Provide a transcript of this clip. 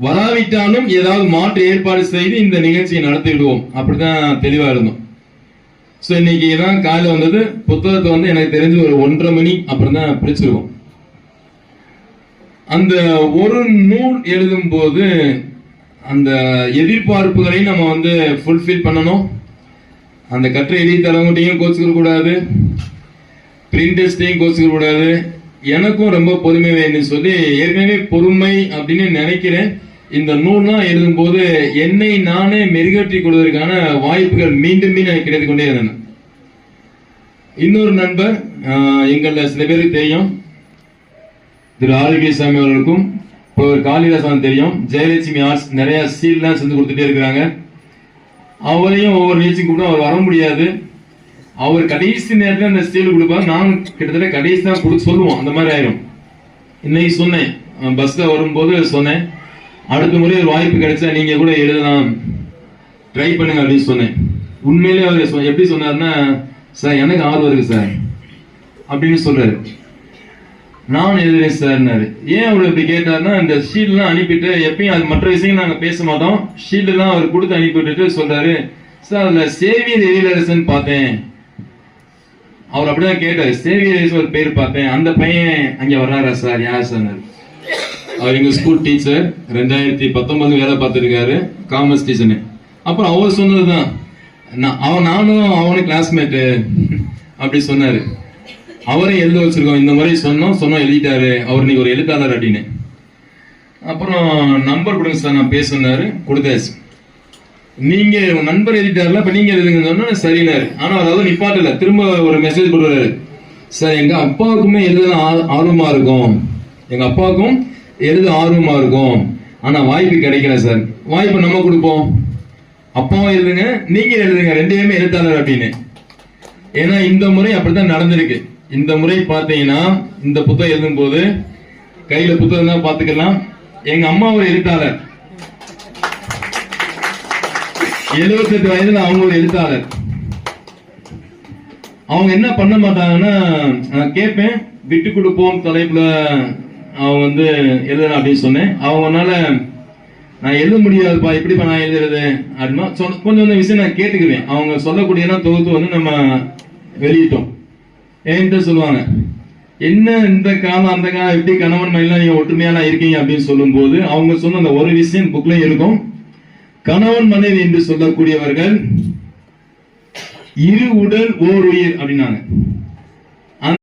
வராவிட்டாலும் ஏதாவது மாற்று ஏற்பாடு செய்து இந்த நிகழ்ச்சியை நடத்தி விடுவோம். அப்படிதான் தெளிவா இருந்தோம். ஸோ இன்னைக்கு தான் காலையில் வந்தது. புத்தகத்தை வந்து எனக்கு தெரிஞ்சு ஒரு 1:30 மணி அப்புறம் தான் பிரிச்சிருக்கோம். அந்த ஒரு நூல் எழுதும் போது அந்த எதிர்பார்ப்புகளை நம்ம வந்து ஃபுல்ஃபில் பண்ணணும். அந்த கற்றை எழுதி தரவங்கட்டையும் கோச்சுக்க கூடாது, பிரிண்டர்ஸ்டையும் கோச்சுக்க கூடாது. எனக்கும் ரொம்ப பொறுமை வேணும்னு சொல்லி ஏற்கனவே பொறுமை அப்படின்னு நினைக்கிறேன். இந்த நூல்லாம் எழுதும் போது என்னை நானே மெருகேற்றிக் கொள்வதற்கான வாய்ப்புகள் மீண்டும் மீண்டும் கிடைத்து கொண்டே இருந்தன. இன்னொரு நண்பர் எங்கள சில பேருக்கு தெரியும், திரு ஆரோக்கியசாமி அவர்களுக்கும் காளிதாசன் தெரியும். ஜெயலட்சுமி ஆர்ட்ஸ் நிறைய சீல்லாம் செஞ்சு கொடுத்துட்டே இருக்கிறாங்க. அவரையும் ஒவ்வொரு நிகழ்ச்சியும் கூட அவர் வர முடியாது. அவர் கடைசி நேரத்தில் அந்த ஸ்டீல் கொடுப்பாங்க. நானும் கிட்டத்தட்ட கடைசி தான் கொடுத்து சொல்லுவோம். அந்த மாதிரி ஆயிரும். இன்னைக்கு சொன்னேன், பஸ்ல வரும்போது சொன்னேன், அடுத்த முறை ஒரு வாய்ப்பு கிடைச்சா நீங்க கூட எழுதலாம், ட்ரை பண்ணுங்க அப்படின்னு சொன்னேன். உண்மையிலே அவர் எப்படி சொன்னார்னா, சார் எனக்கு ஆர்வம் இருக்கு சார் அப்படின்னு சொல்றாரு. நான் எழுதுறேன் சார். ஏன் அவர் இப்படி கேட்டார்னா, இந்த ஷீல்ட்லாம் அனுப்பிட்டு எப்பயும் அது மற்ற விஷயம் நாங்க பேச மாட்டோம். ஷீல்டெல்லாம் அவர் கொடுத்து அனுப்பிவிட்டு சொல்றாரு, சார் அதுல சேவியர் எழிலரசன் பார்த்தேன். அவர் அப்படிதான் கேட்டாரு, சேவியர் ஒரு பேர் பார்த்தேன், அந்த பையன் அங்க வர்றாரா சார்? யார் சார்? அவர் எங்க ஸ்கூல் டீச்சர், 2019 வேலை பார்த்திருக்காரு, காமர்ஸ் டீச்சர். அப்புறம் அவர் சொன்னதுதான், நானும் அவனும் கிளாஸ்மேட்டு அப்படி சொன்னாரு. அவரே எழுத வச்சிருக்கோம். இந்த மாதிரி சொன்னோம் எழுதிட்டாரு. அவர் இன்னைக்கு ஒரு எழுத்தாளர் அப்படின்னு. அப்புறம் நம்பர் கொடுங்க சார், நான் பேசுனாரு, கொடுத்தாச்சு. நீங்க உங்க நண்பர் எழுதிட்டாருல, இப்ப நீங்க எழுதுங்க சொன்னா சரினாரு. ஆனா அதாவது நிப்பாட்டல, திரும்ப ஒரு மெசேஜ் கொடுக்குறாரு, சார் எங்க அப்பாவுக்குமே எழுத ஆர்வமா இருக்கும், எங்க அப்பாவுக்கும் எழுத ஆர்வமா இருக்கும், ஆனா வாய்ப்பு கிடைக்கல சார். வாய்ப்பு நம்ம கொடுப்போம், அப்பாவும் எழுதுங்க நீங்க எழுதுங்க, ரெண்டு பேருமே எழுத்தாளர் அப்படின்னு. ஏன்னா இந்த முறை அப்படித்தான் நடந்திருக்கு. இந்த முறை பாத்தீங்கன்னா, இந்த புத்தகம் எழுதும் போது கையில புத்தகம் தான் பாத்துக்கலாம். எங்க அம்மா ஒரு எழுத்தாளர், 78 வயதுல அவங்க ஒரு எழுத்தாளர். அவங்க என்ன பண்ண மாட்டாங்கன்னா, நான் கேட்பேன், விட்டு கொடுப்போம் தலைப்புல அவங்க வந்து எழுதலாம் அப்படின்னு சொன்னேன். அவங்கனால நான் எழுத முடியாதுப்பா, எப்படிப்பா நான் எழுதுறது அப்படின்னா கொஞ்சம் விஷயம் நான் கேட்டுக்குவேன். அவங்க சொல்லக்கூடியதான் தொகுத்து வந்து நம்ம வெளியிட்டோம். என்கிட்ட சொல்லுவாங்க, என்ன இந்த காலம் அந்த காலம் எப்படி கணவன் மனைவிலாம் நீங்க ஒற்றுமையான இருக்கீங்க அப்படின்னு சொல்லும் போது அவங்க சொன்ன அந்த ஒரு விஷயம் புக்ல இருக்கும். கணவன் மனைவி என்று சொல்லக்கூடியவர்கள் இரு உடல் ஓர் உயிர் அப்படின்னாங்க.